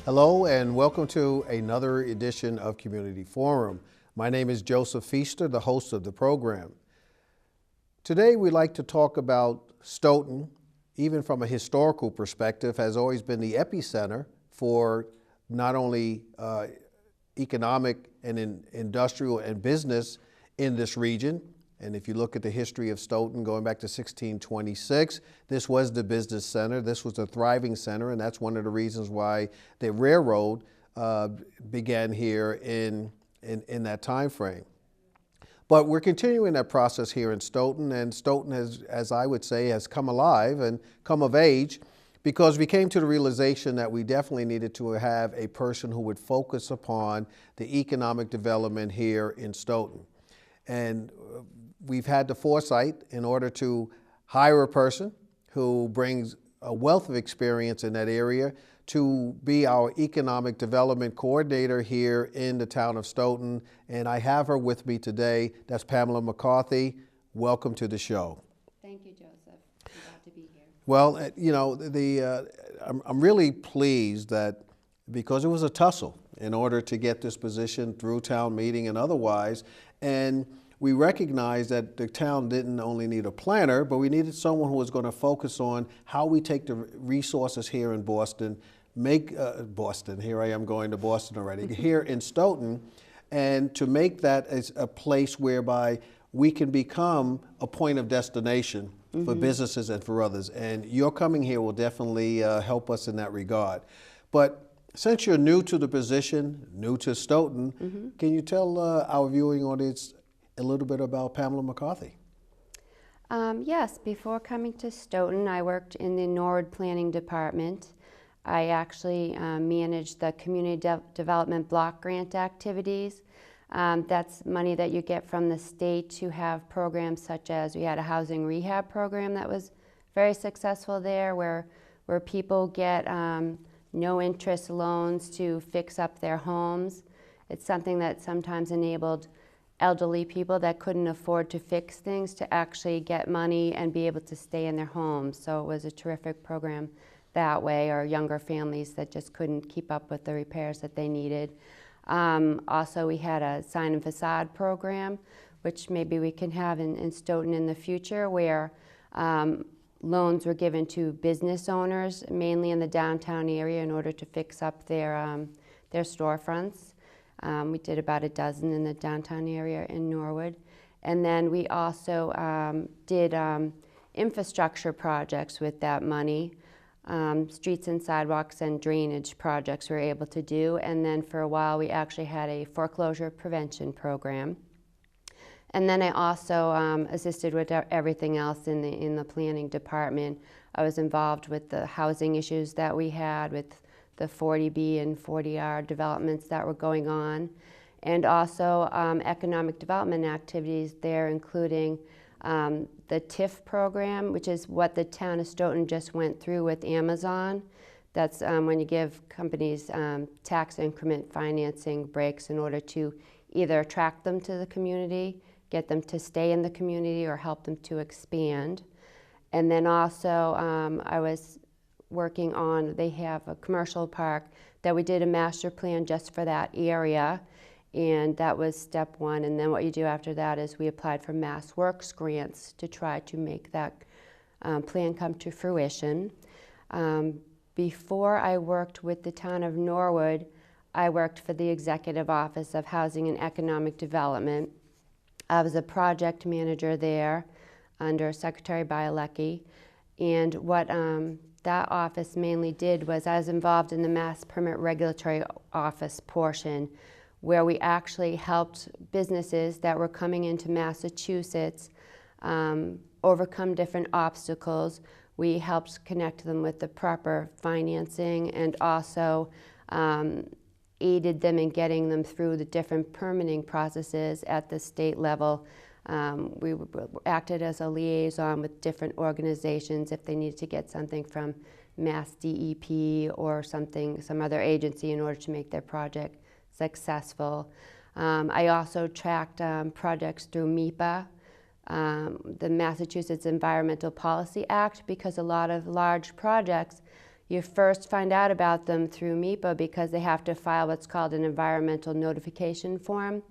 Hello and welcome to another edition of Community Forum. My name is Joseph Feaster, the host of the program. Today we'd like to talk about Stoughton, even from a historical perspective, has always been the epicenter for not only economic and industrial and business in this region. And if you look at the history of Stoughton going back to 1626, this was the business center. This was a thriving center, and that's one of the reasons why the railroad began here in that time frame. But we're continuing that process here in Stoughton, and Stoughton has, as I would say, has come alive and come of age because we came to the realization that we definitely needed to have a person who would focus upon the economic development here in Stoughton. And we've had the foresight in order to hire a person who brings a wealth of experience in that area to be our economic development coordinator here in the town of Stoughton. And I have her with me today. That's Pamela McCarthy. Welcome to the show. Thank you, Joseph. I'm glad to be here. Well, you know, I'm really pleased that because it was a tussle in order to get this position through town meeting and otherwise. And we recognized that the town didn't only need a planner, but we needed someone who was going to focus on how we take the resources here in Boston, here I am going to Boston already, here in Stoughton, and to make that as a place whereby we can become a point of destination for businesses and for others. And your coming here will definitely help us in that regard. But since you're new to the position, new to Stoughton, can you tell our viewing audience a little bit about Pamela McCarthy? Yes, before coming to Stoughton, I worked in the Norwood Planning Department. I actually managed the Community Development Block Grant activities. That's money that you get from the state to have programs such as, we had a housing rehab program that was very successful there where people get no interest loans to fix up their homes. It's something that sometimes enabled elderly people that couldn't afford to fix things to actually get money and be able to stay in their homes. So it was a terrific program that way, or younger families that just couldn't keep up with the repairs that they needed. Also, we had a sign and facade program, which maybe we can have in Stoughton in the future, where loans were given to business owners, mainly in the downtown area, in order to fix up their storefronts. We did about a dozen in the downtown area in Norwood. And then we also did infrastructure projects with that money. Streets and sidewalks and drainage projects we were able to do. And then for a while we actually had a foreclosure prevention program. And then I also assisted with everything else in the planning department. I was involved with the housing issues that we had with the 40B and 40R developments that were going on, and also economic development activities there, including the TIF program, which is what the town of Stoughton just went through with Amazon. That's when you give companies tax increment financing breaks in order to either attract them to the community, get them to stay in the community, or help them to expand. And then also I was working on, they have a commercial park that we did a master plan just for that area, and that was step one. And then what you do after that is we applied for Mass Works grants to try to make that plan come to fruition. Before I worked with the town of Norwood, I worked for the Executive Office of Housing and Economic Development. I was a project manager there under Secretary Bielecki. And what that office mainly did was I was involved in the Mass Permit Regulatory Office portion, where we actually helped businesses that were coming into Massachusetts overcome different obstacles. We helped connect them with the proper financing and also aided them in getting them through the different permitting processes at the state level. We acted as a liaison with different organizations if they needed to get something from Mass DEP or some other agency in order to make their project successful. I also tracked projects through MEPA, the Massachusetts Environmental Policy Act, because a lot of large projects, you first find out about them through MEPA because they have to file what's called an environmental notification form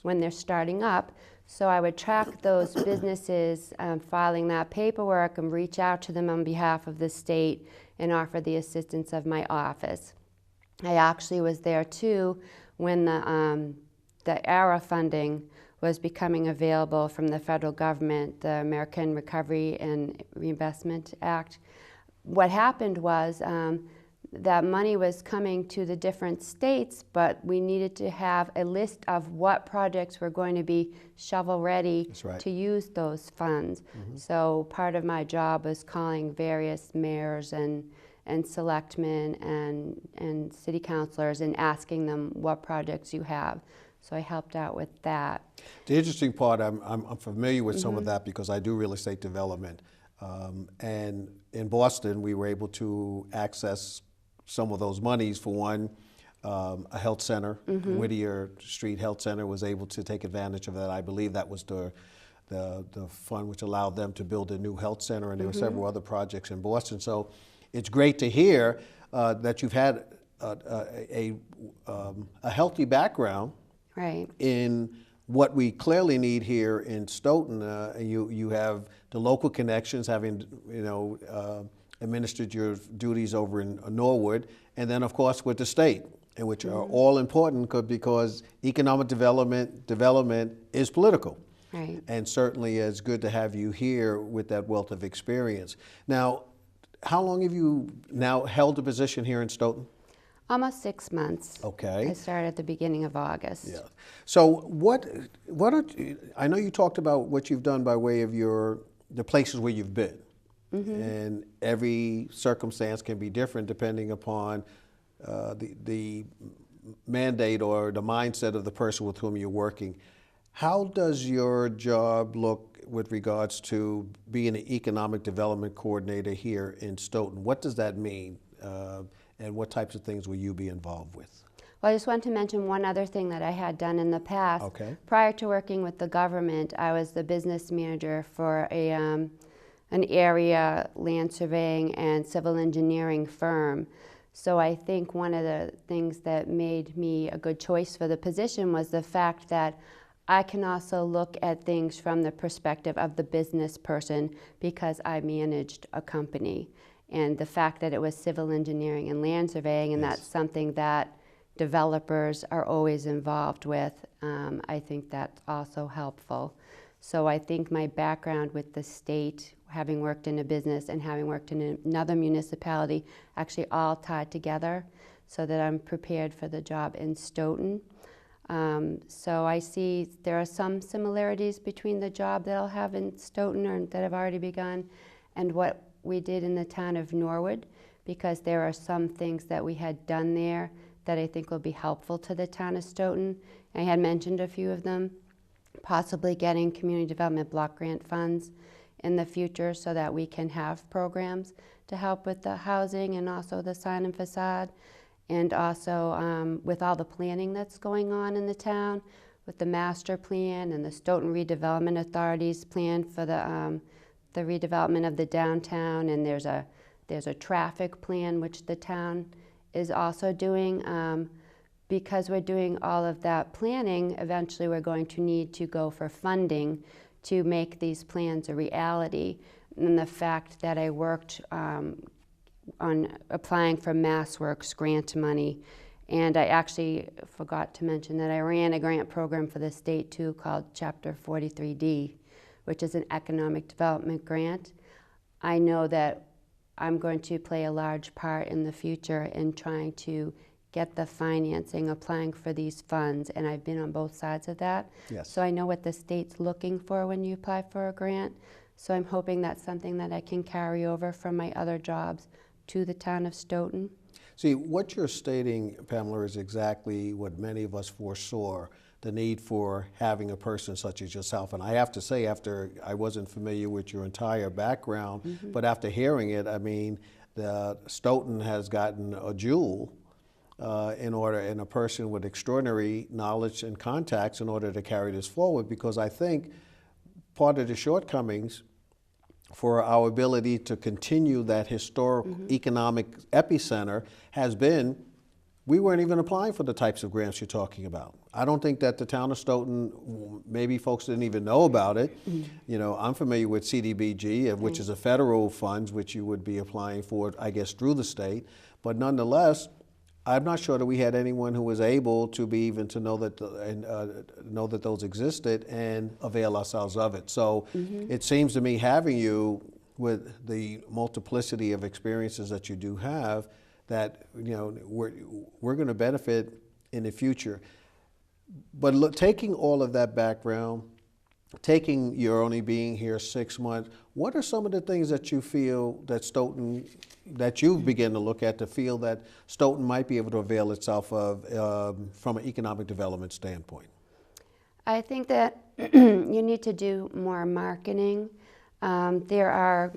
when they're starting up. So I would track those businesses filing that paperwork and reach out to them on behalf of the state and offer the assistance of my office. I actually was there too when the ARA funding was becoming available from the federal government, the American Recovery and Reinvestment Act. What happened was that money was coming to the different states, but we needed to have a list of what projects were going to be shovel-ready to use those funds. So part of my job was calling various mayors and selectmen and city councilors and asking them what projects you have. So I helped out with that. The interesting part, I'm familiar with some of that because I do real estate development. And in Boston, we were able to access some of those monies. For one, a health center, Whittier Street Health Center, was able to take advantage of that. I believe that was the fund which allowed them to build a new health center, and there were several other projects in Boston. So it's great to hear that you've had a healthy background in what we clearly need here in Stoughton. You have the local connections, having administered your duties over in Norwood, and then of course with the state, and which are all important because economic development is political. And certainly it's good to have you here with that wealth of experience. Now, how long have you now held a position here in Stoughton? Almost 6 months. Okay. I started at the beginning of August. Yeah. So I know you talked about what you've done by way of the places where you've been. And every circumstance can be different depending upon the mandate or the mindset of the person with whom you're working. How does your job look with regards to being an economic development coordinator here in Stoughton? What does that mean? And what types of things will you be involved with? Well, I just want to mention one other thing that I had done in the past. Okay. Prior to working with the government, I was the business manager for an area land surveying and civil engineering firm. So I think one of the things that made me a good choice for the position was the fact that I can also look at things from the perspective of the business person because I managed a company. And the fact that it was civil engineering and land surveying, and that's something that developers are always involved with, I think that's also helpful. So I think my background with the state, having worked in a business and having worked in another municipality, actually all tied together so that I'm prepared for the job in Stoughton. So I see there are some similarities between the job that I'll have in Stoughton or that have already begun and what we did in the town of Norwood, because there are some things that we had done there that I think will be helpful to the town of Stoughton. I had mentioned a few of them, possibly getting community development block grant funds in the future so that we can have programs to help with the housing and also the sign and facade, and also with all the planning that's going on in the town, with the master plan and the Stoughton Redevelopment Authority's plan for the redevelopment of the downtown, and there's a traffic plan which the town is also doing. Because we're doing all of that planning, eventually we're going to need to go for funding to make these plans a reality. And the fact that I worked on applying for MassWorks grant money, and I actually forgot to mention that I ran a grant program for the state too called Chapter 43D, which is an economic development grant. I know that I'm going to play a large part in the future in trying to get the financing, applying for these funds, and I've been on both sides of that. Yes. So I know what the state's looking for when you apply for a grant. So I'm hoping that's something that I can carry over from my other jobs to the town of Stoughton. See, what you're stating, Pamela, is exactly what many of us foresaw, the need for having a person such as yourself. And I have to say, after I wasn't familiar with your entire background, but after hearing it, I mean, the Stoughton has gotten a jewel and a person with extraordinary knowledge and contacts in order to carry this forward, because I think part of the shortcomings for our ability to continue that historic economic epicenter has been we weren't even applying for the types of grants you're talking about. I don't think that the town of Stoughton, maybe folks didn't even know about it. You know, I'm familiar with CDBG, which is a federal funds which you would be applying for, I guess, through the state. But nonetheless, I'm not sure that we had anyone who was able to be even to know that know that those existed and avail ourselves of it. So it seems to me, having you with the multiplicity of experiences that you do have, that we're going to benefit in the future. But look, taking all of that background, taking your only being here 6 months, what are some of the things that you feel that Stoughton, that you've begun to look at to feel that Stoughton might be able to avail itself of from an economic development standpoint? I think that you need to do more marketing. There are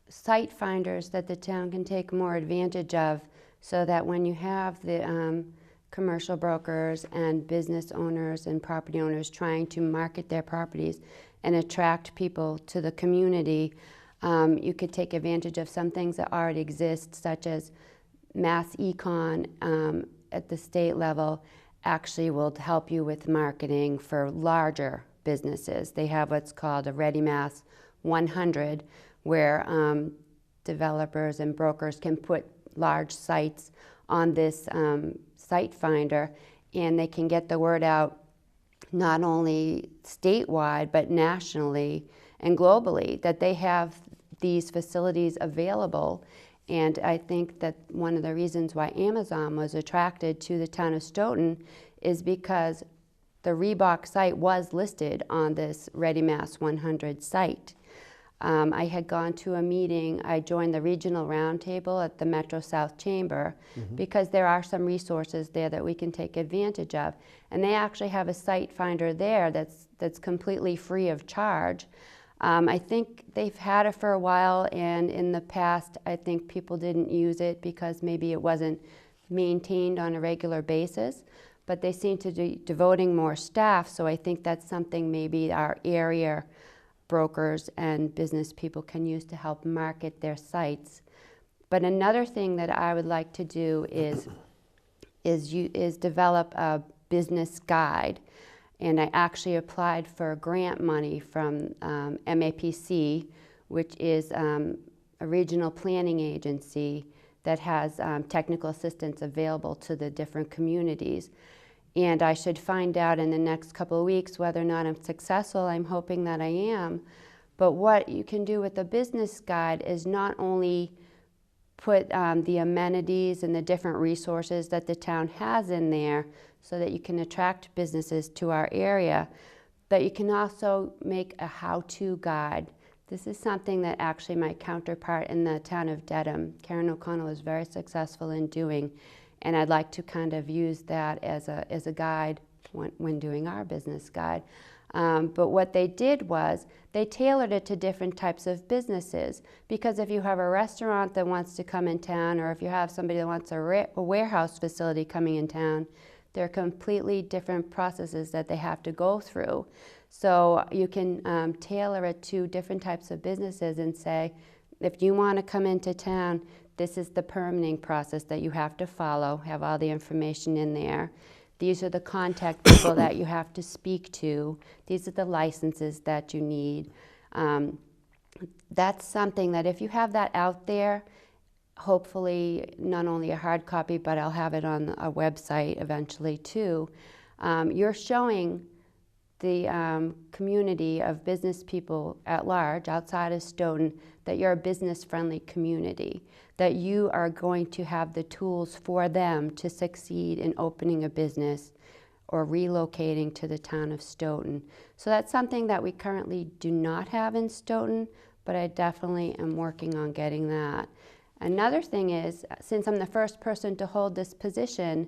site finders that the town can take more advantage of, so that when you have the commercial brokers and business owners and property owners trying to market their properties and attract people to the community, you could take advantage of some things that already exist, such as Mass Econ at the state level actually will help you with marketing for larger businesses. They have what's called a Ready Mass 100, where developers and brokers can put large sites on this site finder, and they can get the word out not only statewide but nationally and globally that they have these facilities available. And I think that one of the reasons why Amazon was attracted to the town of Stoughton is because the Reebok site was listed on this Ready Mass 100 site. I had gone to a meeting. I joined the regional roundtable at the Metro South Chamber because there are some resources there that we can take advantage of. And they actually have a site finder there that's completely free of charge. I think they've had it for a while, and in the past I think people didn't use it because maybe it wasn't maintained on a regular basis. But they seem to be devoting more staff, so I think that's something maybe our area brokers and business people can use to help market their sites. But another thing that I would like to do is develop a business guide. And I actually applied for grant money from MAPC, which is a regional planning agency that has technical assistance available to the different communities. And I should find out in the next couple of weeks whether or not I'm successful. I'm hoping that I am. But what you can do with the business guide is not only put the amenities and the different resources that the town has in there so that you can attract businesses to our area, but you can also make a how-to guide. This is something that actually my counterpart in the town of Dedham, Karen O'Connell, was very successful in doing. And I'd like to kind of use that as a guide when doing our business guide. But what they did was they tailored it to different types of businesses, because if you have a restaurant that wants to come in town, or if you have somebody that wants a warehouse facility coming in town, there are completely different processes that they have to go through. So you can tailor it to different types of businesses and say, if you want to come into town, this is the permitting process that you have to follow, have all the information in there. These are the contact people that you have to speak to. These are the licenses that you need. That's something that if you have that out there, hopefully not only a hard copy, but I'll have it on a website eventually too, you're showing the community of business people at large outside of Stoughton that you're a business-friendly community, that you are going to have the tools for them to succeed in opening a business or relocating to the town of Stoughton. So that's something that we currently do not have in Stoughton, but I definitely am working on getting that. Another thing is, since I'm the first person to hold this position,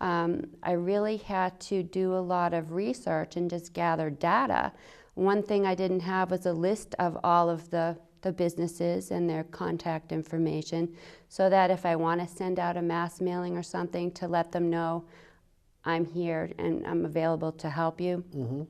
I really had to do a lot of research and just gather data. One thing I didn't have was a list of all of the businesses and their contact information, so that if I want to send out a mass mailing or something to let them know I'm here and I'm available to help you. Mm-hmm.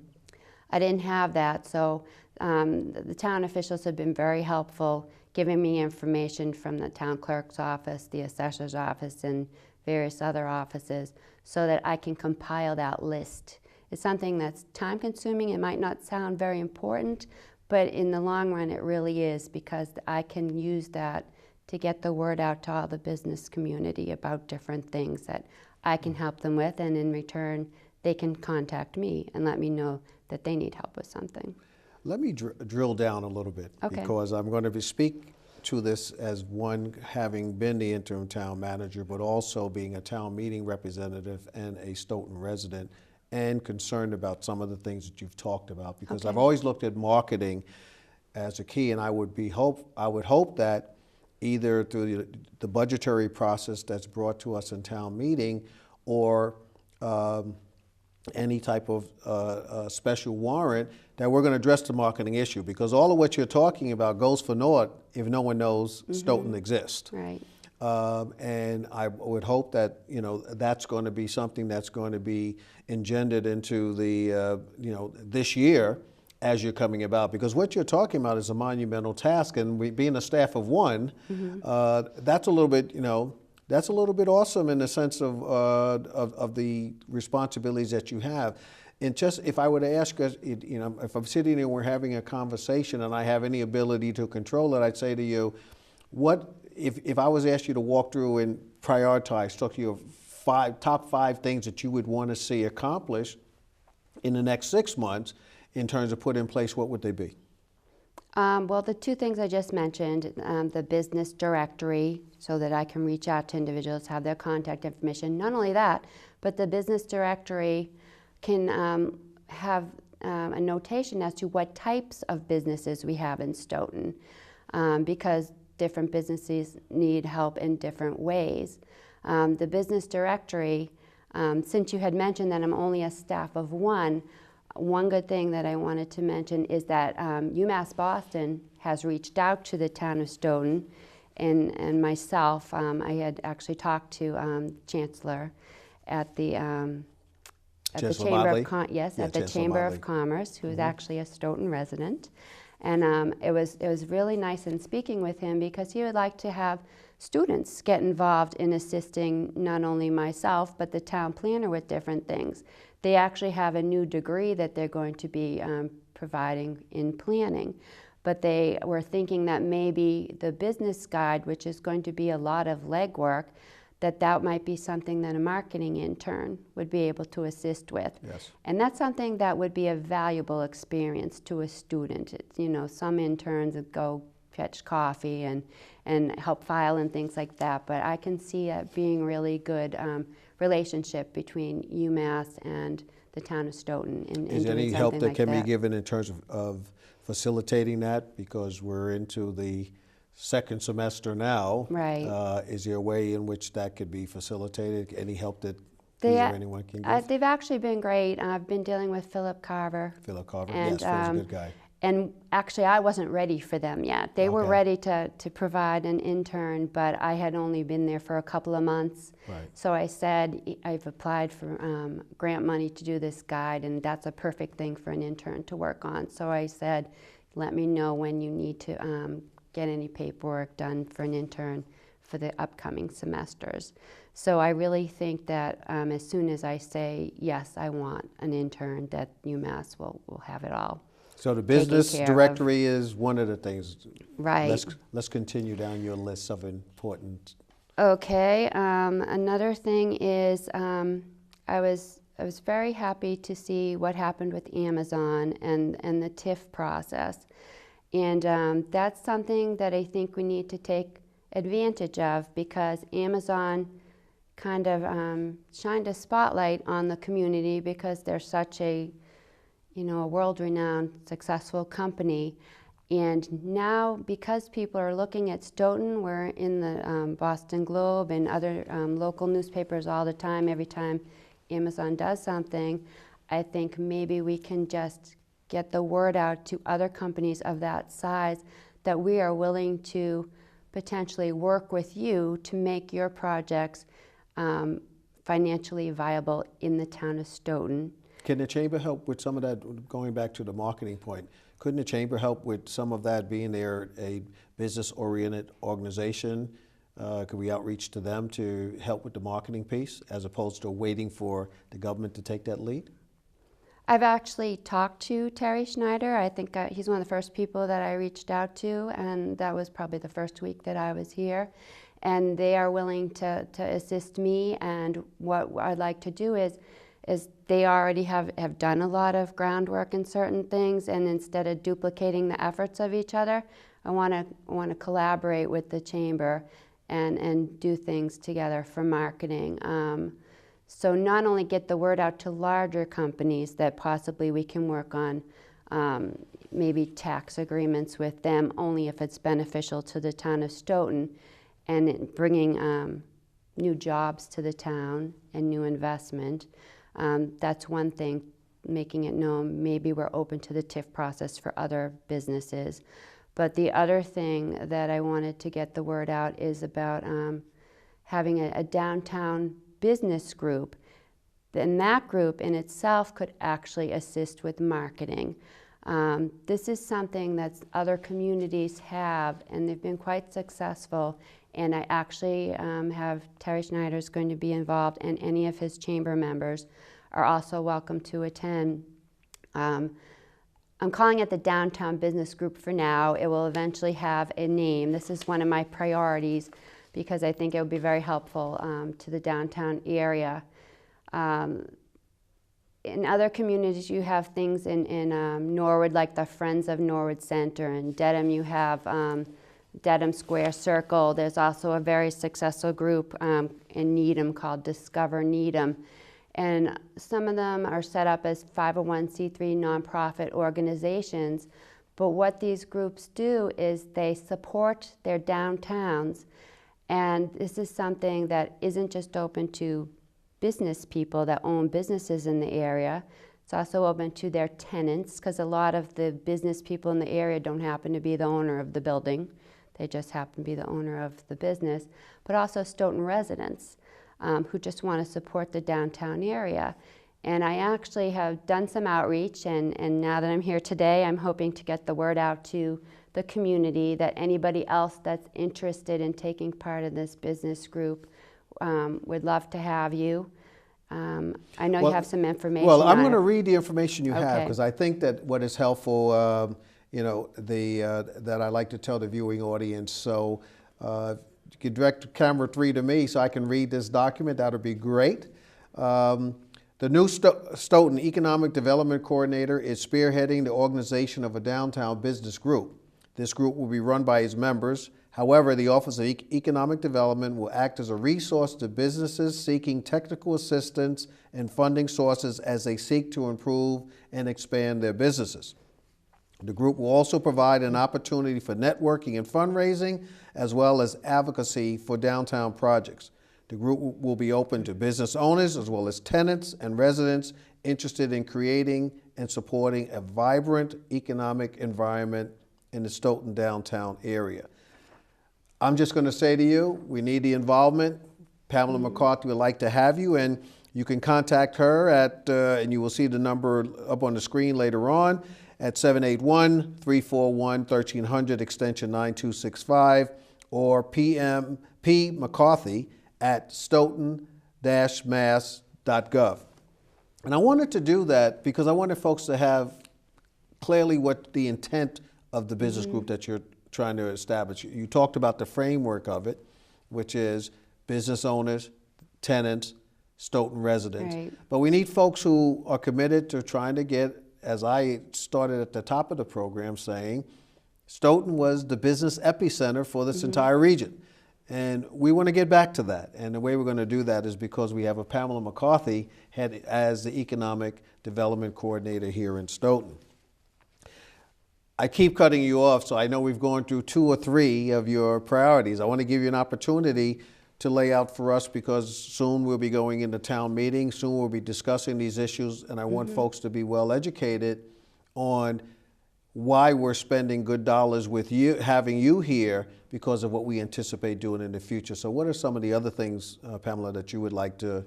I didn't have that, so the town officials have been very helpful, giving me information from the town clerk's office, the assessor's office, and various other offices, so that I can compile that list. It's something that's time consuming. It might not sound very important, but in the long run it really is, because I can use that to get the word out to all the business community about different things that I can help them with, and in return they can contact me and let me know that they need help with something. Let me drill down a little bit, Okay. because I'm going to speak to this as one having been the interim town manager, but also being a town meeting representative and a Stoughton resident, and concerned about some of the things that you've talked about, because Okay. I've always looked at marketing as a key, and I would hope that either through the budgetary process that's brought to us in town meeting, or any type of special warrant, that we're going to address the marketing issue, because all of what you're talking about goes for naught if no one knows Stoughton exists. Right. And I would hope that that's going to be something that's going to be engendered into the this year as you're coming about, because what you're talking about is a monumental task, and being a staff of one, that's a little bit that's a little bit awesome in the sense of the responsibilities that you have. And just if I were to ask, if I'm sitting here and we're having a conversation and I have any ability to control it, I'd say to you, what if I was asked you to walk through and prioritize, talk to you of top five things that you would want to see accomplished in the next 6 months in terms of put in place, what would they be? Well, the two things I just mentioned, the business directory, so that I can reach out to individuals, have their contact information. Not only that, but the business directory can have a notation as to what types of businesses we have in Stoughton, because different businesses need help in different ways. The business directory, since you had mentioned that I'm only a staff of one good thing that I wanted to mention is that UMass Boston has reached out to the town of Stoughton, and myself. I had actually talked to Chancellor at the Chamber of Chamber of Commerce, who is actually a Stoughton resident, and it was really nice in speaking with him, because he would like to have students get involved in assisting not only myself but the town planner with different things. They actually have a new degree that they're going to be providing in planning, but they were thinking that maybe the business guide, which is going to be a lot of legwork, that might be something that a marketing intern would be able to assist with. Yes. And that's something that would be a valuable experience to a student. Some interns would go fetch coffee and help file and things like that, but I can see it being really good relationship between UMass and the town of Stoughton. Is there any help that can be given in terms of facilitating that? Because we're into the second semester now. Right. Is there a way in which that could be facilitated? Any help that anyone can give? They've actually been great. I've been dealing with Philip Carver. Philip Carver, and, yes, Phil's a good guy. And actually, I wasn't ready for them yet. They were ready to provide an intern, but I had only been there for a couple of months. Right. So I said, I've applied for grant money to do this guide, and that's a perfect thing for an intern to work on. So I said, let me know when you need to get any paperwork done for an intern for the upcoming semesters. So I really think that as soon as I say, yes, I want an intern, that UMass will have it all. So the business directory is one of the things. Right. Let's continue down your list of important. Okay. Another thing is I was was very happy to see what happened with Amazon and the TIF process. And that's something that I think we need to take advantage of, because Amazon kind of shined a spotlight on the community because they're such a, a world-renowned, successful company. And now, because people are looking at Stoughton, we're in the Boston Globe and other local newspapers all the time, every time Amazon does something, I think maybe we can just get the word out to other companies of that size that we are willing to potentially work with you to make your projects financially viable in the town of Stoughton. Can the Chamber help with some of that, going back to the marketing point? Couldn't the Chamber help with some of that, being they're a business-oriented organization? Could we outreach to them to help with the marketing piece as opposed to waiting for the government to take that lead? I've actually talked to Terry Schneider. I think he's one of the first people that I reached out to, and that was probably the first week that I was here. And they are willing to assist me, and what I'd like to do is they already have done a lot of groundwork in certain things, and instead of duplicating the efforts of each other, I want to collaborate with the Chamber and do things together for marketing. So not only get the word out to larger companies that possibly we can work on maybe tax agreements with them only if it's beneficial to the town of Stoughton, and bringing new jobs to the town and new investment. That's one thing, making it known maybe we're open to the TIF process for other businesses. But the other thing that I wanted to get the word out is about having a downtown business group. And that group in itself could actually assist with marketing. This is something that other communities have, and they've been quite successful. And I actually have Terry Schneider's going to be involved, and any of his chamber members are also welcome to attend. I'm calling it the Downtown Business Group for now. It will eventually have a name. This is one of my priorities because I think it would be very helpful to the downtown area. In other communities, you have things in Norwood, like the Friends of Norwood Center. In Dedham, you have Dedham Square Circle. There's also a very successful group in Needham called Discover Needham. And some of them are set up as 501c3 nonprofit organizations. But what these groups do is they support their downtowns. And this is something that isn't just open to business people that own businesses in the area. It's also open to their tenants, because a lot of the business people in the area don't happen to be the owner of the building. They just happen to be the owner of the business. But also Stoughton residents who just want to support the downtown area. And I actually have done some outreach, and now that I'm here today, I'm hoping to get the word out to the community that anybody else that's interested in taking part in this business group would love to have you. I know you have some information. Well, I'm going to read the information you have, Okay. because I think that what is helpful, that I like to tell the viewing audience. So you could direct camera 3 to me so I can read this document. That would be great. The new Stoughton Economic Development Coordinator is spearheading the organization of a downtown business group. This group will be run by its members. However, the Office of Economic Development will act as a resource to businesses seeking technical assistance and funding sources as they seek to improve and expand their businesses. The group will also provide an opportunity for networking and fundraising, as well as advocacy for downtown projects. The group will be open to business owners as well as tenants and residents interested in creating and supporting a vibrant economic environment in the Stoughton downtown area. I'm just going to say to you, we need the involvement. Pamela McCarthy would like to have you, and you can contact her at, and you will see the number up on the screen later on, at 781-341-1300, extension 9265, or P. McCarthy at stoughton-mass.gov. And I wanted to do that because I wanted folks to have clearly what the intent of the business group that you're trying to establish. You talked about the framework of it, which is business owners, tenants, Stoughton residents. Right. But we need folks who are committed to trying to get, as I started at the top of the program saying, Stoughton was the business epicenter for this entire region. And we want to get back to that. And the way we're going to do that is because we have a Pamela McCarthy head as the Economic Development Coordinator here in Stoughton. I keep cutting you off, so I know we've gone through 2 or 3 of your priorities. I want to give you an opportunity to lay out for us, because soon we'll be going into town meetings, soon we'll be discussing these issues, and I want folks to be well educated on why we're spending good dollars with you, having you here, because of what we anticipate doing in the future. So what are some of the other things, Pamela, that you would like to,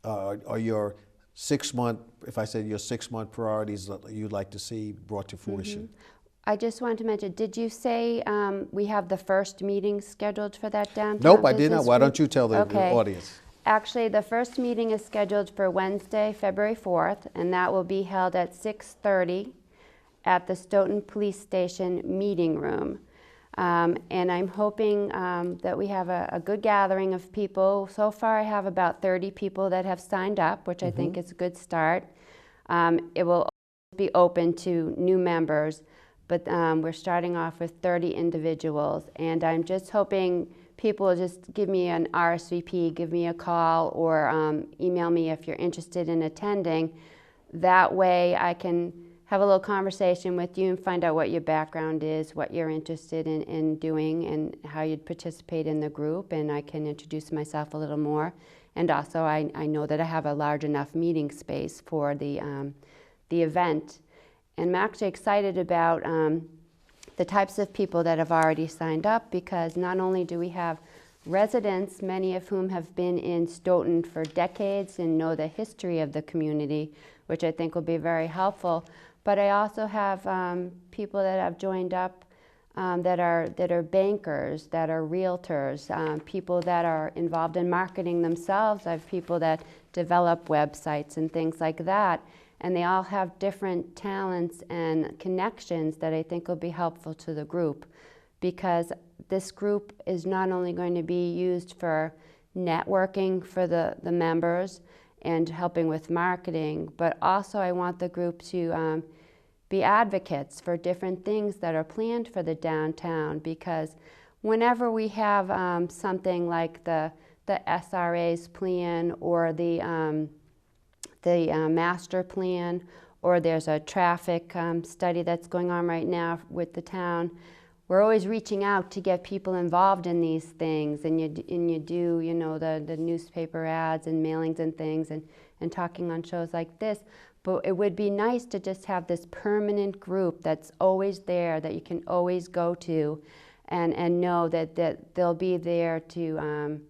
are your 6-month, if I said your 6-month priorities that you'd like to see brought to fruition? I just wanted to mention, did you say we have the first meeting scheduled for that downtown Nope, I did not. business Why group? don't you tell the Okay. audience? Actually, the first meeting is scheduled for Wednesday, February 4th, and that will be held at 6:30 at the Stoughton Police Station meeting room. And I'm hoping that we have a good gathering of people. So far, I have about 30 people that have signed up, which I think is a good start. It will be open to new members, but we're starting off with 30 individuals. And I'm just hoping people will just give me an RSVP, give me a call, or email me if you're interested in attending. That way I can have a little conversation with you and find out what your background is, what you're interested in doing, and how you'd participate in the group, and I can introduce myself a little more. And also I know that I have a large enough meeting space for the event. And I'm actually excited about the types of people that have already signed up, because not only do we have residents, many of whom have been in Stoughton for decades and know the history of the community, which I think will be very helpful, but I also have people that have joined up that are bankers, that are realtors, people that are involved in marketing themselves. I have people that develop websites and things like that. And they all have different talents and connections that I think will be helpful to the group, because this group is not only going to be used for networking for the members and helping with marketing, but also I want the group to be advocates for different things that are planned for the downtown, because whenever we have something like the SRA's plan, or the master plan, or there's a traffic study that's going on right now with the town, we're always reaching out to get people involved in these things, and you do, you know, the newspaper ads and mailings and things, and talking on shows like this. But it would be nice to just have this permanent group that's always there, that you can always go to, and know that they'll be there to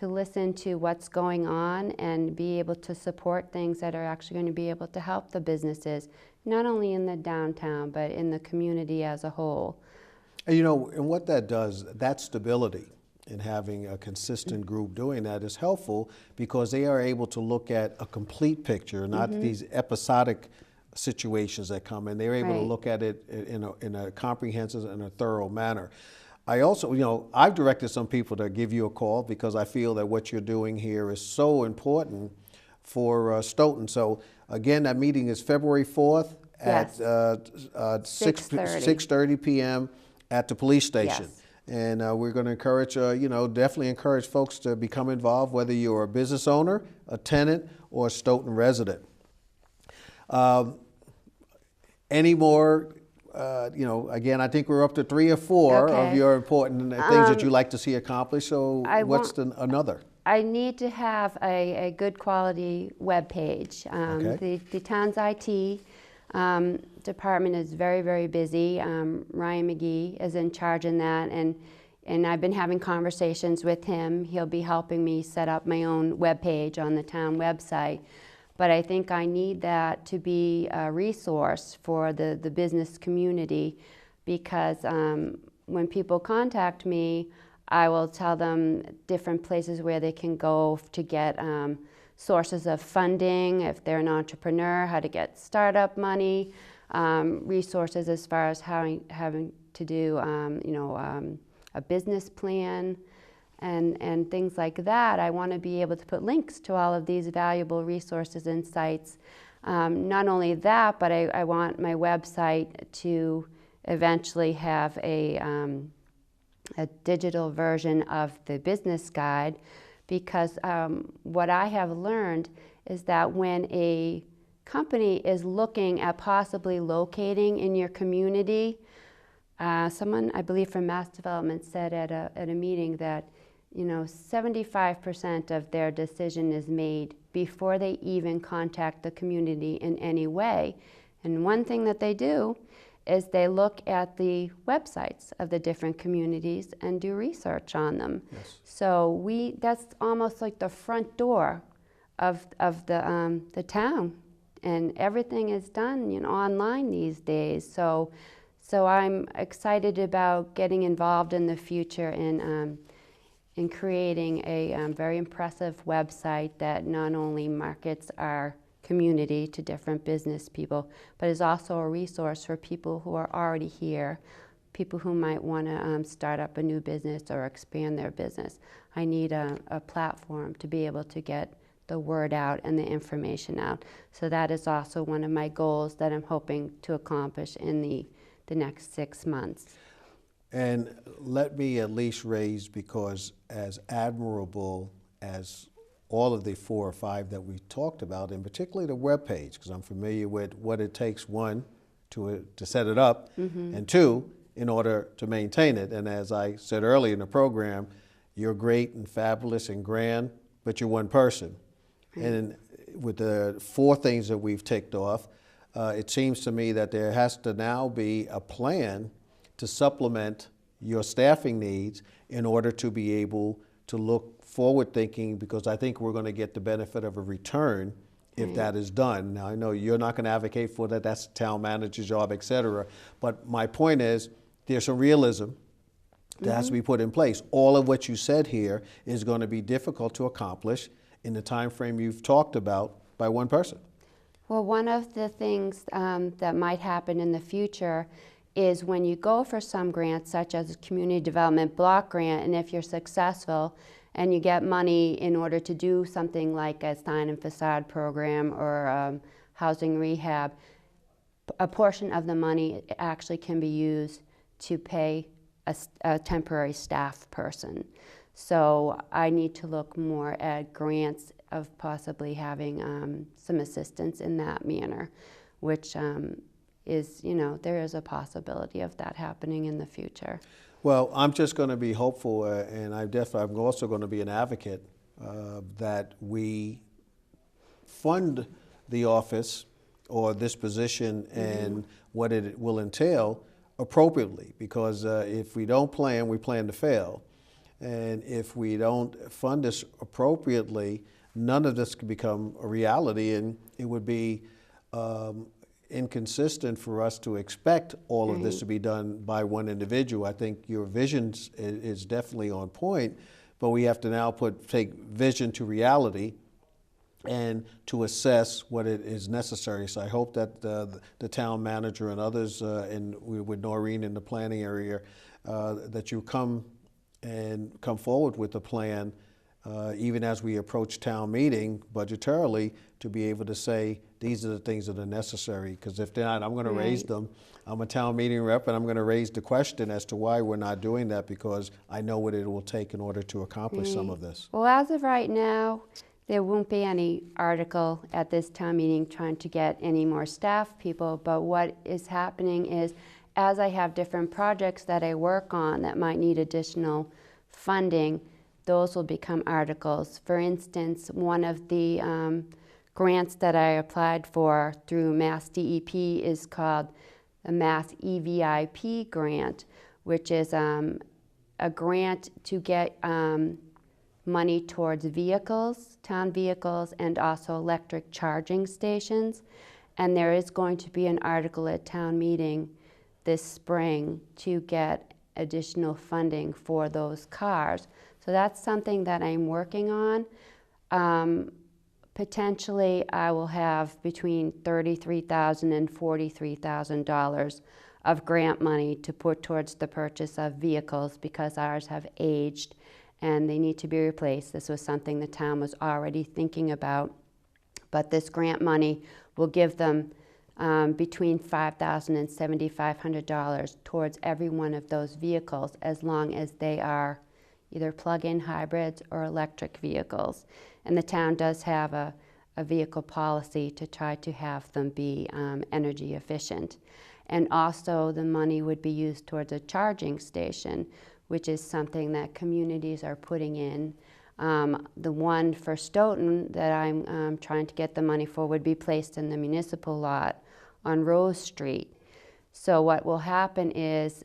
listen to what's going on and be able to support things that are actually going to be able to help the businesses, not only in the downtown, but in the community as a whole. And you know, and what that does, that stability in having a consistent group doing that is helpful, because they are able to look at a complete picture, not these episodic situations that come in. They're able to look at it in a comprehensive and a thorough manner. I also, you know, I've directed some people to give you a call, because I feel that what you're doing here is so important for Stoughton. So again, that meeting is February 4th at 6:30 p.m. at the police station. Yes. And we're going to encourage, you know, definitely encourage folks to become involved, whether you're a business owner, a tenant, or a Stoughton resident. Any more? You know, again, I think we're up to 3 or 4 of your important things that you like to see accomplished. So what's another? I need to have a good quality web page. The town's IT department is very, very busy. Ryan McGee is in charge in that, and I've been having conversations with him. He'll be helping me set up my own web page on the town website. But I think I need that to be a resource for the business community, because when people contact me, I will tell them different places where they can go to get sources of funding if they're an entrepreneur, how to get startup money, resources as far as having to do a business plan, and things like that. I want to be able to put links to all of these valuable resources and sites. Not only that, but I want my website to eventually have a digital version of the business guide, because what I have learned is that when a company is looking at possibly locating in your community, someone, I believe from Mass Development, said at a meeting that 75% of their decision is made before they even contact the community in any way. And one thing that they do is they look at the websites of the different communities and do research on them. Yes. So that's almost like the front door of the town, and everything is done online these days. So I'm excited about getting involved in the future in creating a very impressive website that not only markets our community to different business people, but is also a resource for people who are already here, people who might want to start up a new business or expand their business. I need a platform to be able to get the word out and the information out. So that is also one of my goals that I'm hoping to accomplish in the next 6 months. And let me at least raise, because as admirable as all of the 4 or 5 that we talked about, and particularly the webpage, because I'm familiar with what it takes, 1, to set it up, and 2, in order to maintain it. And as I said earlier in the program, you're great and fabulous and grand, but you're one person. And with the 4 things that we've ticked off, it seems to me that there has to now be a plan to supplement your staffing needs in order to be able to look forward thinking, because I think we're going to get the benefit of a return if that is done. Now, I know you're not going to advocate for that. That's the town manager's job, et cetera. But my point is, there's some realism that has to be put in place. All of what you said here is going to be difficult to accomplish in the time frame you've talked about by one person. Well, one of the things that might happen in the future is when you go for some grants, such as a community development block grant, and if you're successful and you get money in order to do something like a sign and facade program or housing rehab, a portion of the money actually can be used to pay a temporary staff person. So I need to look more at grants of possibly having some assistance in that manner, which is, there is a possibility of that happening in the future. Well, I'm just going to be hopeful, and I'm also going to be an advocate that we fund the office or this position and what it will entail appropriately, because if we don't plan, we plan to fail. And if we don't fund this appropriately, none of this can become a reality, and it would be inconsistent for us to expect all of this to be done by one individual. I think your vision is definitely on point, but we have to now take vision to reality and to assess what it is necessary. So I hope that the town manager and others, with Noreen in the planning area, that you come forward with a plan, even as we approach town meeting budgetarily, to be able to say, these are the things that are necessary. Because if they're not, I'm going to raise them. I'm a town meeting rep, and I'm going to raise the question as to why we're not doing that, because I know what it will take in order to accomplish some of this. Well, as of right now, there won't be any article at this town meeting trying to get any more staff people, but what is happening is, as I have different projects that I work on that might need additional funding, those will become articles. For instance, one of the grants that I applied for through Mass DEP is called the Mass EVIP grant, which is a grant to get money towards vehicles, town vehicles, and also electric charging stations. And there is going to be an article at town meeting this spring to get additional funding for those cars. So that's something that I'm working on. Potentially, I will have between $33,000 and $43,000 of grant money to put towards the purchase of vehicles, because ours have aged and they need to be replaced. This was something the town was already thinking about, but this grant money will give them between $5,000 and $7,500 towards every one of those vehicles, as long as they are either plug-in hybrids or electric vehicles. And the town does have a vehicle policy to try to have them be energy efficient. And also the money would be used towards a charging station, which is something that communities are putting in. The one for Stoughton that I'm trying to get the money for would be placed in the municipal lot on Rose Street. So what will happen is,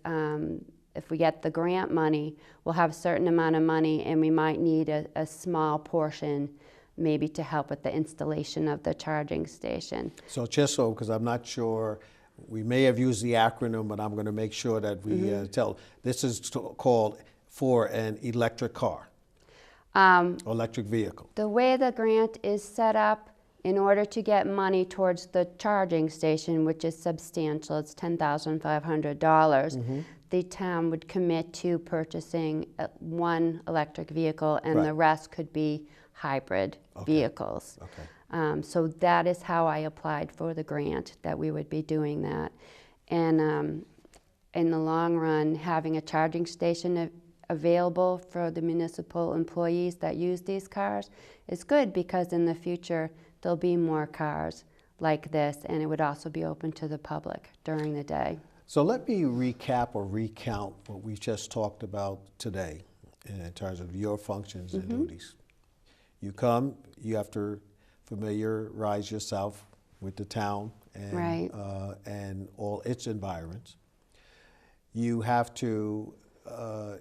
if we get the grant money, we'll have a certain amount of money, and we might need a small portion maybe to help with the installation of the charging station. So just so, because I'm not sure, we may have used the acronym, but I'm going to make sure that we tell. This is called for an electric car, electric vehicle. The way the grant is set up, in order to get money towards the charging station, which is substantial, it's $10,500, the town would commit to purchasing one electric vehicle, and the rest could be hybrid vehicles. Okay. So that is how I applied for the grant, that we would be doing that. And in the long run, having a charging station available for the municipal employees that use these cars is good, because in the future there'll be more cars like this, and it would also be open to the public during the day. So let me recap or recount what we just talked about today in terms of your functions and duties. You come, you have to familiarize yourself with the town and, and all its environs. You have to,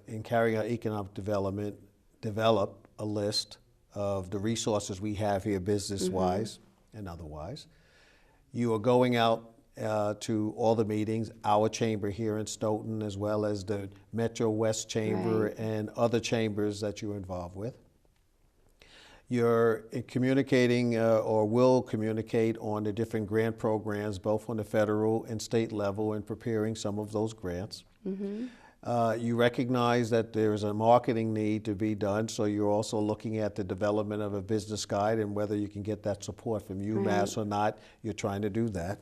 in carrying out economic development, develop a list of the resources we have here business-wise and otherwise. You are going out to all the meetings, our chamber here in Stoughton, as well as the Metro West Chamber and other chambers that you're involved with. You're communicating or will communicate on the different grant programs, both on the federal and state level, and preparing some of those grants. You recognize that there's a marketing need to be done, so you're also looking at the development of a business guide and whether you can get that support from UMass or not. You're trying to do that.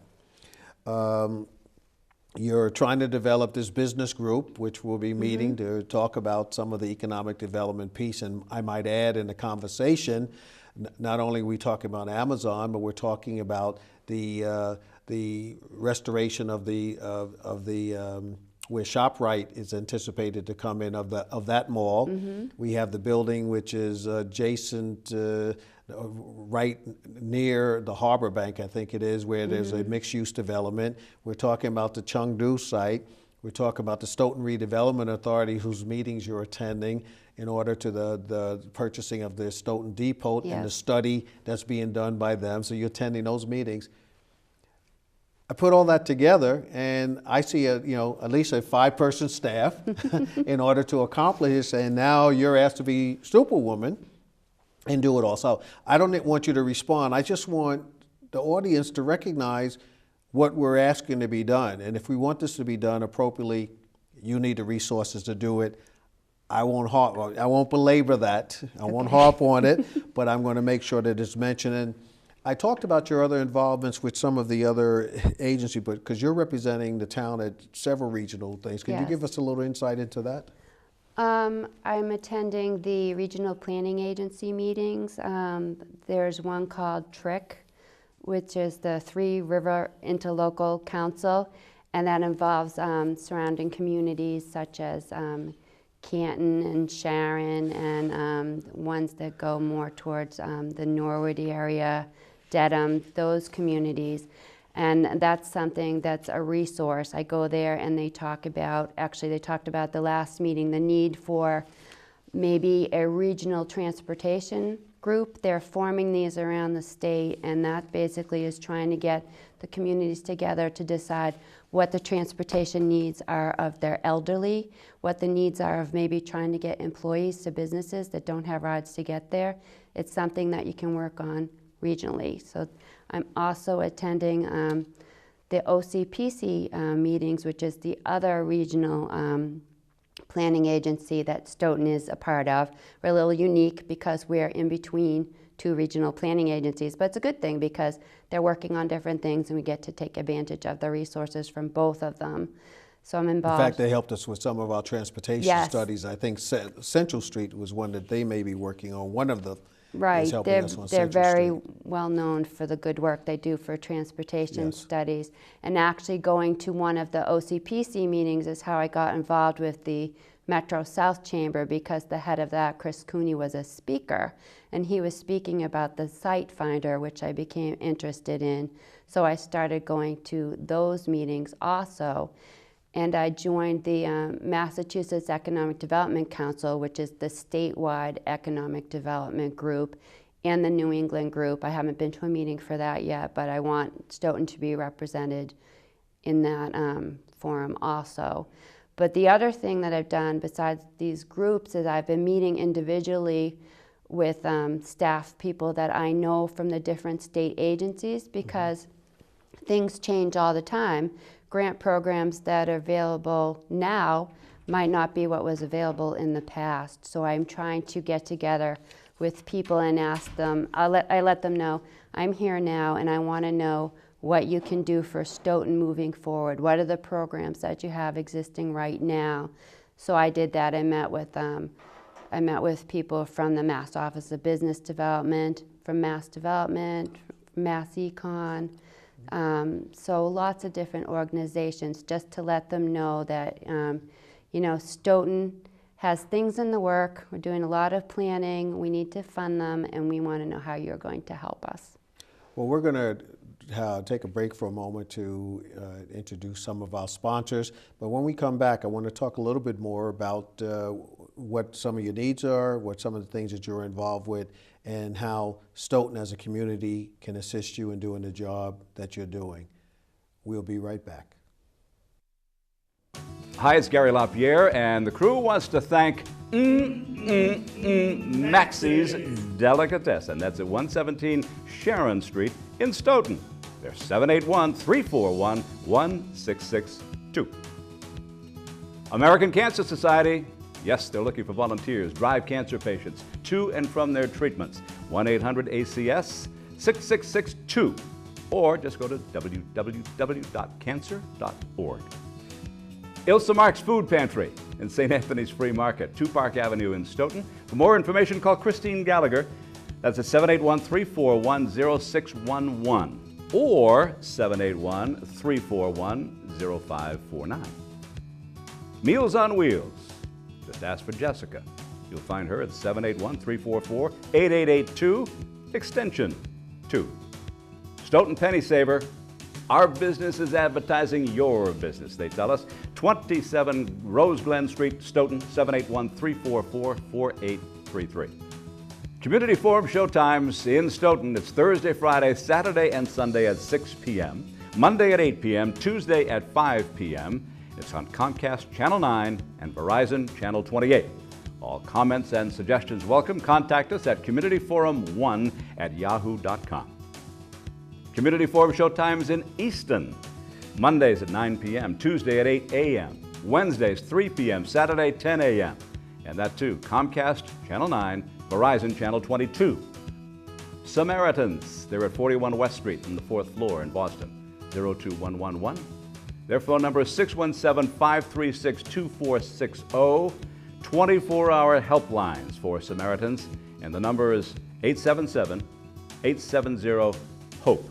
You're trying to develop this business group, which will be meeting to talk about some of the economic development piece. And I might add in the conversation, not only are we talking about Amazon, but we're talking about the restoration of the where ShopRite is anticipated to come in of that mall. We have the building which is adjacent, right near the Harbor Bank, I think it is, where there's a mixed-use development. We're talking about the Chengdu site. We're talking about the Stoughton Redevelopment Authority, whose meetings you're attending in order to the purchasing of the Stoughton Depot and the study that's being done by them. So you're attending those meetings. I put all that together, and I see at least a 5-person staff in order to accomplish this. And now you're asked to be Superwoman and do it all. So I don't want you to respond. I just want the audience to recognize what we're asking to be done. And if we want this to be done appropriately, you need the resources to do it. I won't belabor that. I won't harp on it, but I'm going to make sure that it's mentioned. And I talked about your other involvements with some of the other agencies, but because you're representing the town at several regional things, could you give us a little insight into that? I'm attending the regional planning agency meetings. There's one called TRIC, which is the Three River Interlocal Council, and that involves surrounding communities such as Canton and Sharon, and ones that go more towards the Norwood area, Dedham, those communities. And that's something that's a resource. I go there and they talk about, actually they talked about the last meeting, the need for maybe a regional transportation group. They're forming these around the state, and that basically is trying to get the communities together to decide what the transportation needs are of their elderly, what the needs are of maybe trying to get employees to businesses that don't have rides to get there. It's something that you can work on regionally. So I'm also attending the OCPC meetings, which is the other regional planning agency that Stoughton is a part of. We're a little unique because we're in between two regional planning agencies, but it's a good thing because they're working on different things and we get to take advantage of the resources from both of them. So I'm involved. In fact, they helped us with some of our transportation Yes. studies. I think Central Street was one that they may be working on. One of the Right, is helping us on they're Central very Street. well known for the good work they do for transportation Yes. studies. And actually going to one of the OCPC meetings is how I got involved with the Metro South Chamber, because the head of that, Chris Cooney, was a speaker. And he was speaking about the site finder, which I became interested in. So I started going to those meetings also. And I joined the Massachusetts Economic Development Council, which is the statewide economic development group, and the New England group. I haven't been to a meeting for that yet, but I want Stoughton to be represented in that forum also. But the other thing that I've done besides these groups is I've been meeting individually with staff people that I know from the different state agencies, because things change all the time. Grant programs that are available now might not be what was available in the past. So I'm trying to get together with people and ask them, I let them know, I'm here now and I want to know what you can do for Stoughton moving forward. What are the programs that you have existing right now? So I did that. I met with people from the Mass Office of Business Development, from Mass Development, from Mass Econ. So lots of different organizations, just to let them know that, Stoughton has things in the work. We're doing a lot of planning. We need to fund them, and we want to know how you're going to help us. Well, we're going to take a break for a moment to introduce some of our sponsors. But when we come back, I want to talk a little bit more about what some of your needs are, what some of the things that you're involved with, and how Stoughton as a community can assist you in doing the job that you're doing. We'll be right back. Hi, it's Gary LaPierre, and the crew wants to thank Maxie's Delicatessen. That's at 117 Sharon Street in Stoughton. They're 781-341-1662. American Cancer Society. Yes, they're looking for volunteers. Drive cancer patients to and from their treatments. 1-800-ACS-6662. Or just go to www.cancer.org. Ilsa Mark's Food Pantry in St. Anthony's Free Market, 2 Park Avenue in Stoughton. For more information, call Christine Gallagher. That's at 781-341-0611 or 781-341-0549. Meals on Wheels. Just ask for Jessica. You'll find her at 781-344-8882, extension 2. Stoughton Penny Saver. Our business is advertising your business, they tell us. 27 Rose Glen Street, Stoughton, 781-344-4833. Community Forum showtimes in Stoughton. It's Thursday, Friday, Saturday, and Sunday at 6 p.m., Monday at 8 p.m., Tuesday at 5 p.m. It's on Comcast Channel 9 and Verizon Channel 28. All comments and suggestions welcome. Contact us at communityforum1@yahoo.com. Community Forum showtimes in Easton. Mondays at 9 p.m., Tuesday at 8 a.m., Wednesdays 3 p.m., Saturday 10 a.m. And that too, Comcast Channel 9, Verizon Channel 22. Samaritans, they're at 41 West Street on the 4th floor in Boston, 02111. Their phone number is 617-536-2460. 24-hour helplines for Samaritans, and the number is 877-870-HOPE.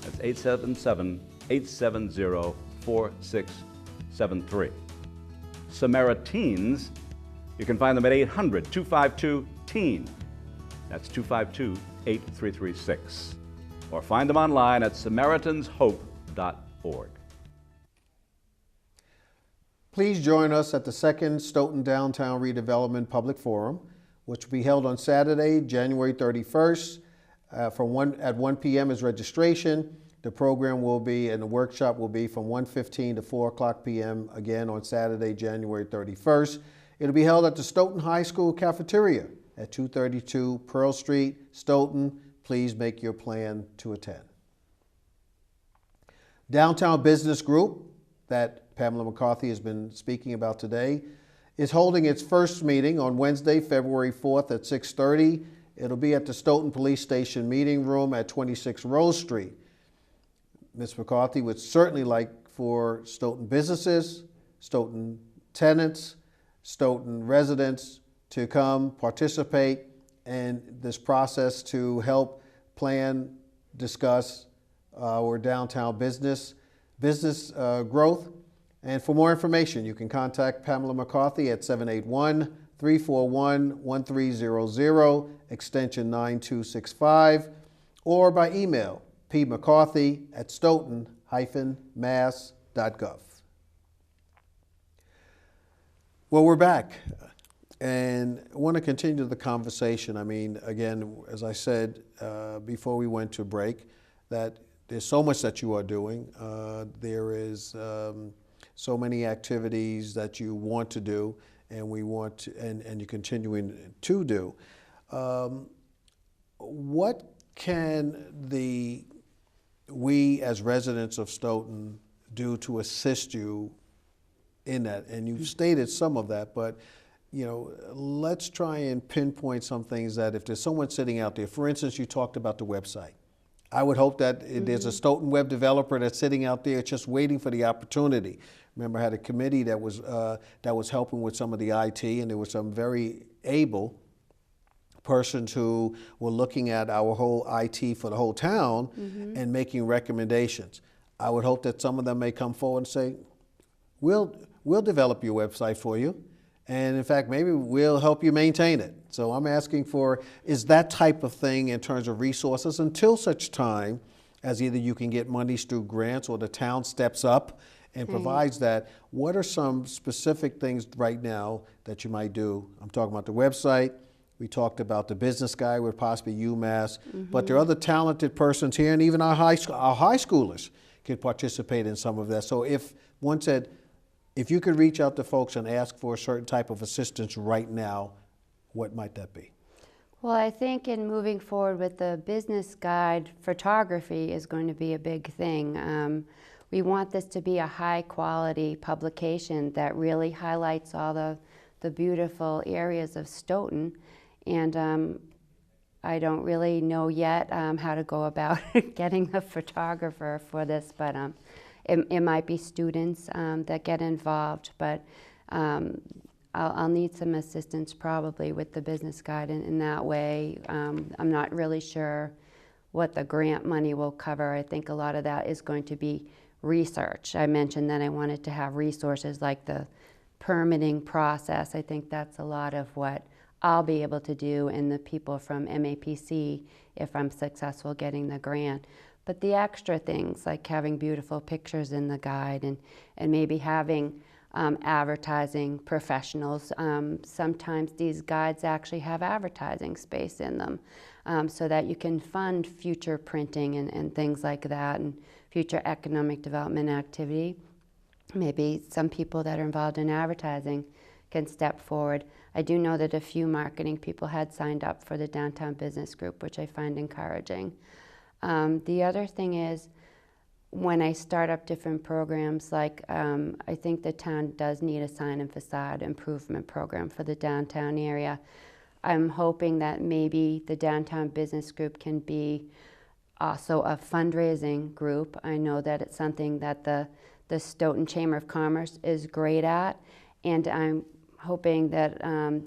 That's 877-870-4673. Samaritans, you can find them at 800-252-TEEN. That's 252-8336. Or find them online at SamaritansHope.org. Please join us at the second Stoughton Downtown Redevelopment Public Forum, which will be held on Saturday, January 31st. At 1 p.m. is registration. The program will be, and the workshop will be from 1:15 to 4 o'clock p.m. again on Saturday, January 31st. It'll be held at the Stoughton High School cafeteria at 232 Pearl Street, Stoughton. Please make your plan to attend. Downtown Business Group that Pamela McCarthy has been speaking about today is holding its first meeting on Wednesday, February 4th at 6:30. It'll be at the Stoughton Police Station Meeting Room at 26 Rose Street. Ms. McCarthy would certainly like for Stoughton businesses, Stoughton tenants, Stoughton residents to come participate in this process to help plan, discuss our downtown business growth. And for more information, you can contact Pamela McCarthy at 781-341-1300, extension 9265, or by email, pmccarthy@stoughton-mass.gov. Well, we're back, and I want to continue the conversation. I mean, again, as I said before we went to break, that there's so much that you are doing. There is so many activities that you want to do, and we want to, and you're continuing to do. What can we as residents of Stoughton do to assist you in that? And you've stated some of that, but let's try and pinpoint some things that if there's someone sitting out there, for instance, you talked about the website. I would hope that there's a Stoughton web developer that's sitting out there just waiting for the opportunity. Remember, I had a committee that was helping with some of the IT, and there were some very able persons who were looking at our whole IT for the whole town and making recommendations. I would hope that some of them may come forward and say, we'll develop your website for you, and in fact, maybe we'll help you maintain it. So I'm asking for, is that type of thing in terms of resources until such time as either you can get monies through grants or the town steps up and provides that. What are some specific things right now that you might do? I'm talking about the website. We talked about the business guy with possibly UMass, but there are other talented persons here, and even our high schoolers could participate in some of that. So if one said, if you could reach out to folks and ask for a certain type of assistance right now, what might that be? Well, I think in moving forward with the business guide, photography is going to be a big thing. We want this to be a high quality publication that really highlights all the beautiful areas of Stoughton. And I don't really know yet how to go about getting a photographer for this, but it might be students that get involved, but I'll need some assistance probably with the business guide in that way. I'm not really sure what the grant money will cover. I think a lot of that is going to be research. I mentioned that I wanted to have resources like the permitting process. I think that's a lot of what I'll be able to do, and the people from MAPC if I'm successful getting the grant. But the extra things like having beautiful pictures in the guide and maybe having advertising professionals. Sometimes these guides actually have advertising space in them so that you can fund future printing and things like that and future economic development activity. Maybe some people that are involved in advertising can step forward. I do know that a few marketing people had signed up for the Downtown Business Group, which I find encouraging. The other thing is, when I start up different programs, like I think the town does need a sign and facade improvement program for the downtown area. I'm hoping that maybe the Downtown Business Group can be also a fundraising group. I know that it's something that the Stoughton Chamber of Commerce is great at, and I'm hoping that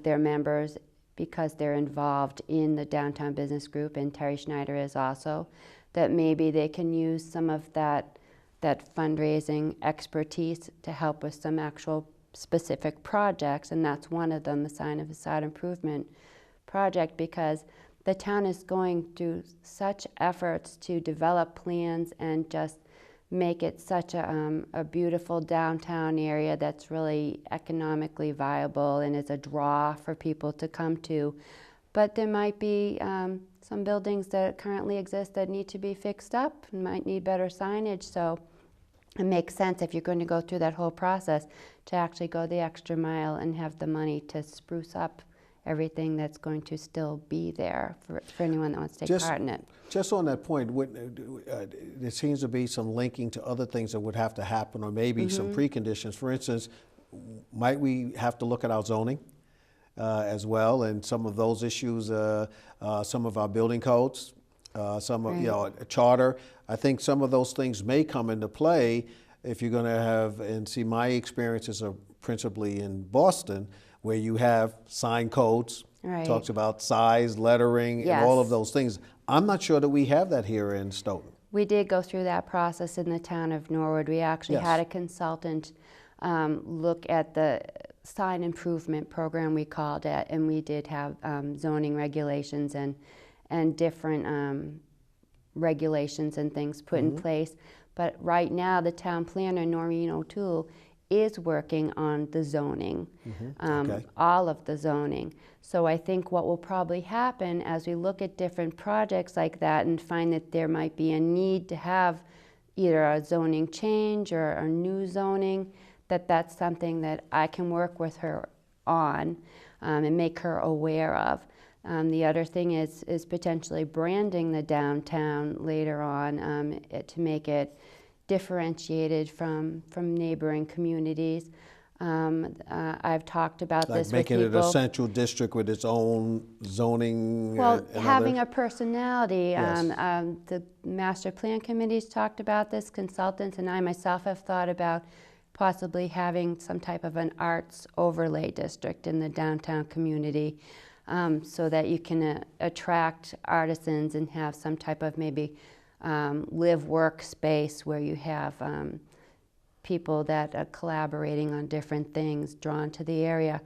their members, because they're involved in the Downtown Business Group, and Terry Schneider is also, that maybe they can use some of that fundraising expertise to help with some actual specific projects, and that's one of them, the sign and facade improvement project, because the town is going through such efforts to develop plans and just make it such a beautiful downtown area that's really economically viable and is a draw for people to come to. But there might be some buildings that currently exist that need to be fixed up and might need better signage. So it makes sense, if you're going to go through that whole process, to actually go the extra mile and have the money to spruce up everything that's going to still be there for anyone that wants to take part in it. Just on that point, there seems to be some linking to other things that would have to happen, or maybe some preconditions. For instance, might we have to look at our zoning as well, and some of those issues, some of our building codes, some of, a charter. I think some of those things may come into play if you're going to have, and see, my experiences are principally in Boston, where you have sign codes, talks about size, lettering, and all of those things. I'm not sure that we have that here in Stoughton. We did go through that process in the town of Norwood. We actually had a consultant look at the sign improvement program, we called it, and we did have zoning regulations and different regulations and things put in place. But right now, the town planner, Noreen O'Toole, is working on the zoning, all of the zoning. So I think what will probably happen as we look at different projects like that and find that there might be a need to have either a zoning change or a new zoning, that's something that I can work with her on and make her aware of. The other thing is potentially branding the downtown later on to make it differentiated from neighboring communities. I've talked about this with people. Making it a central district with its own zoning. Well, having a personality. The master plan committee's talked about this. Consultants and I myself have thought about possibly having some type of an arts overlay district in the downtown community, so that you can attract artisans and have some type of maybe live-work space where you have people that are collaborating on different things drawn to the area.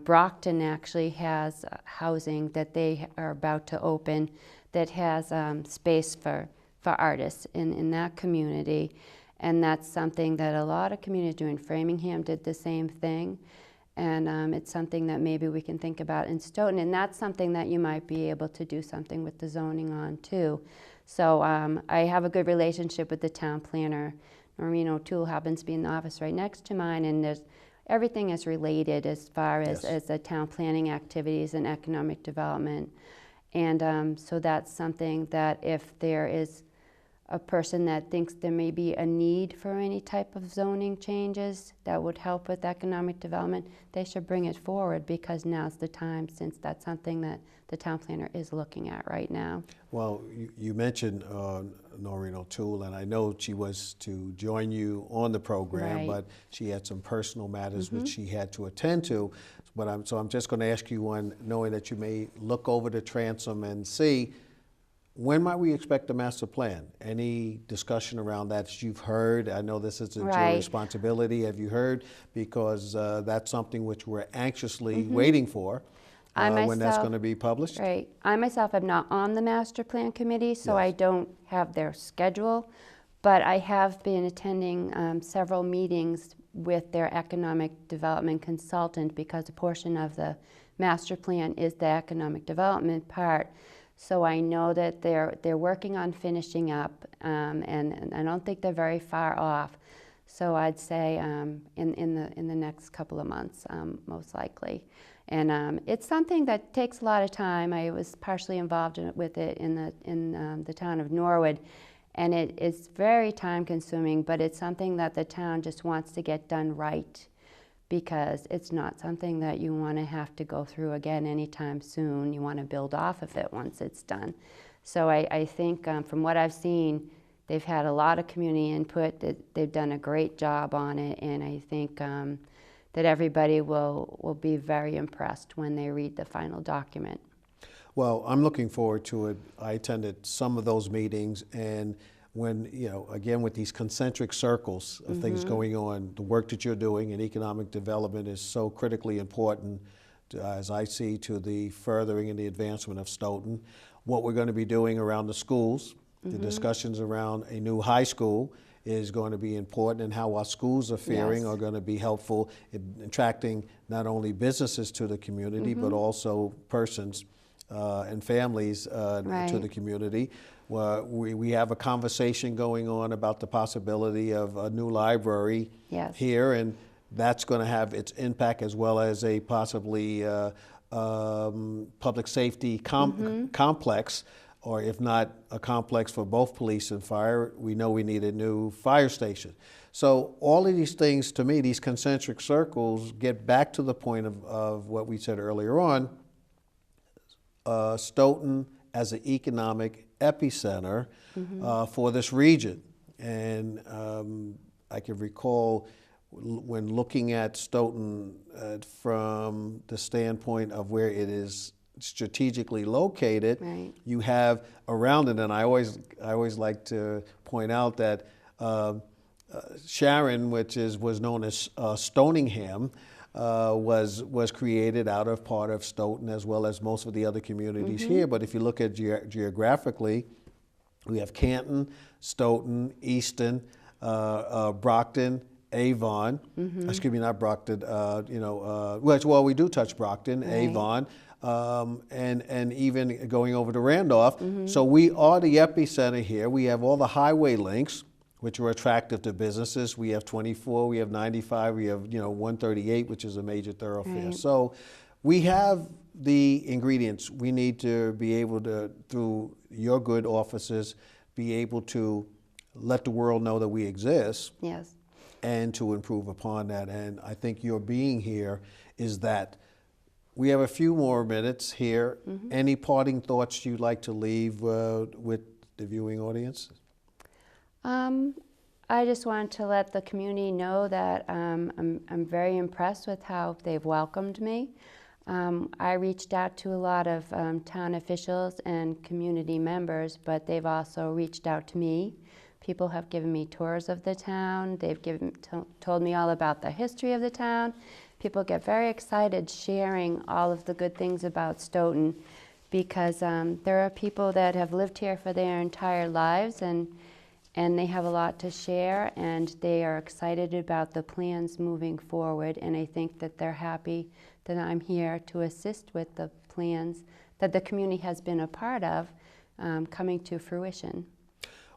Brockton actually has housing that they are about to open that has space for artists in that community. And that's something that a lot of communities do. In Framingham did the same thing. And it's something that maybe we can think about in Stoughton. And that's something that you might be able to do something with the zoning on too. So I have a good relationship with the town planner. Noreen O'Toole happens to be in the office right next to mine, and everything is related as far as the town planning activities and economic development. And so that's something that if there is a person that thinks there may be a need for any type of zoning changes that would help with economic development, they should bring it forward, because now's the time, since that's something that the town planner is looking at right now. Well, you mentioned Noreen O'Toole, and I know she was to join you on the program, but she had some personal matters which she had to attend to. But so I'm just going to ask you one, knowing that you may look over the transom and see, when might we expect a master plan? Any discussion around that you've heard? I know this isn't your responsibility. Have you heard? Because that's something which we're anxiously waiting for. When that's going to be published? Right. I myself am not on the master plan committee, so I don't have their schedule, but I have been attending several meetings with their economic development consultant, because a portion of the master plan is the economic development part. So I know that they're working on finishing up, and I don't think they're very far off. So I'd say in the next couple of months, most likely. And it's something that takes a lot of time. I was partially involved with it in the town of Norwood, and it is very time consuming, but it's something that the town just wants to get done right, because it's not something that you want to have to go through again anytime soon. You want to build off of it once it's done. So I think from what I've seen, they've had a lot of community input. They've done a great job on it, and I think that everybody will be very impressed when they read the final document. Well, I'm looking forward to it. I attended some of those meetings, and when, again, with these concentric circles of things going on, the work that you're doing in economic development is so critically important, as I see, to the furthering and the advancement of Stoughton. What we're going to be doing around the schools, the discussions around a new high school is going to be important, and how our schools are faring are going to be helpful in attracting not only businesses to the community, but also persons and families to the community. We have a conversation going on about the possibility of a new library here, and that's going to have its impact, as well as a possibly public safety complex or if not a complex for both police and fire. We know we need a new fire station. So all of these things, to me, these concentric circles get back to the point of what we said earlier on, Stoughton as an economic epicenter for this region. And I can recall when looking at Stoughton from the standpoint of where it is strategically located, Right. you have around it, and I always like to point out that Sharon, which was known as Stoningham, was created out of part of Stoughton as well as most of the other communities here. But if you look at geographically, we have Canton, Stoughton, Easton, Brockton, Avon. Excuse me, not Brockton. Well, we do touch Brockton, Right. Avon, and even going over to Randolph. So we are the epicenter here. We have all the highway links, which are attractive to businesses. We have 24, we have 95, we have 138, which is a major thoroughfare. Right. So we have the ingredients. We need to be able to, through your good offices, be able to let the world know that we exist. Yes. And to improve upon that. And I think your being here is that. We have a few more minutes here. Any parting thoughts you'd like to leave with the viewing audience? I just wanted to let the community know that I'm very impressed with how they've welcomed me. I reached out to a lot of town officials and community members, but they've also reached out to me. People have given me tours of the town. They've told me all about the history of the town. People get very excited sharing all of the good things about Stoughton because there are people that have lived here for their entire lives and they have a lot to share and they are excited about the plans moving forward, and I think that they're happy that I'm here to assist with the plans that the community has been a part of coming to fruition.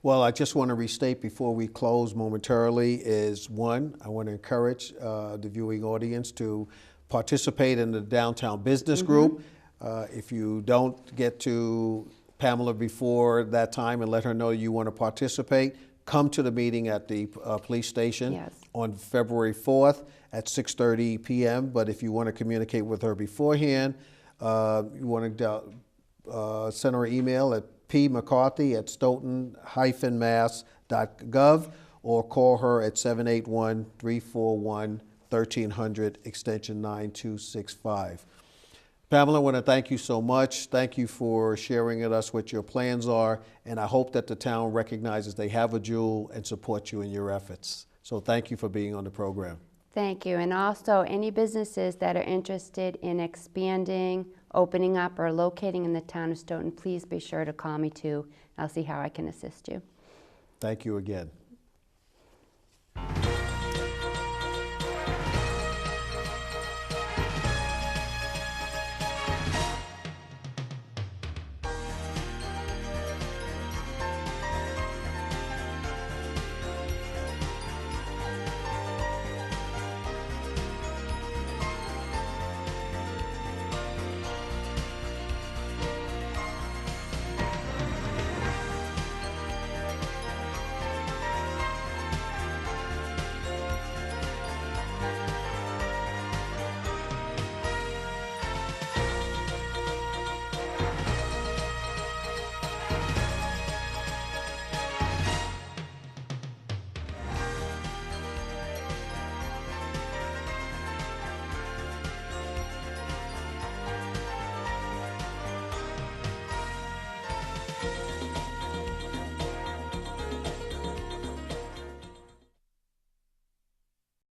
Well, I just want to restate before we close momentarily is, one, I want to encourage the viewing audience to participate in the Downtown Business Group. If you don't get to Pamela before that time and let her know you want to participate, come to the meeting at the police station on February 4th at 6:30 p.m. But if you want to communicate with her beforehand, you want to send her an email at pmccarthy@stoughton-mass.gov or call her at 781-341-1300 extension 9265. Pamela, I want to thank you so much. Thank you for sharing with us what your plans are, and I hope that the town recognizes they have a jewel and supports you in your efforts. So thank you for being on the program. Thank you. And also, any businesses that are interested in expanding, opening up, or locating in the town of Stoughton, please be sure to call me too. I'll see how I can assist you. Thank you again.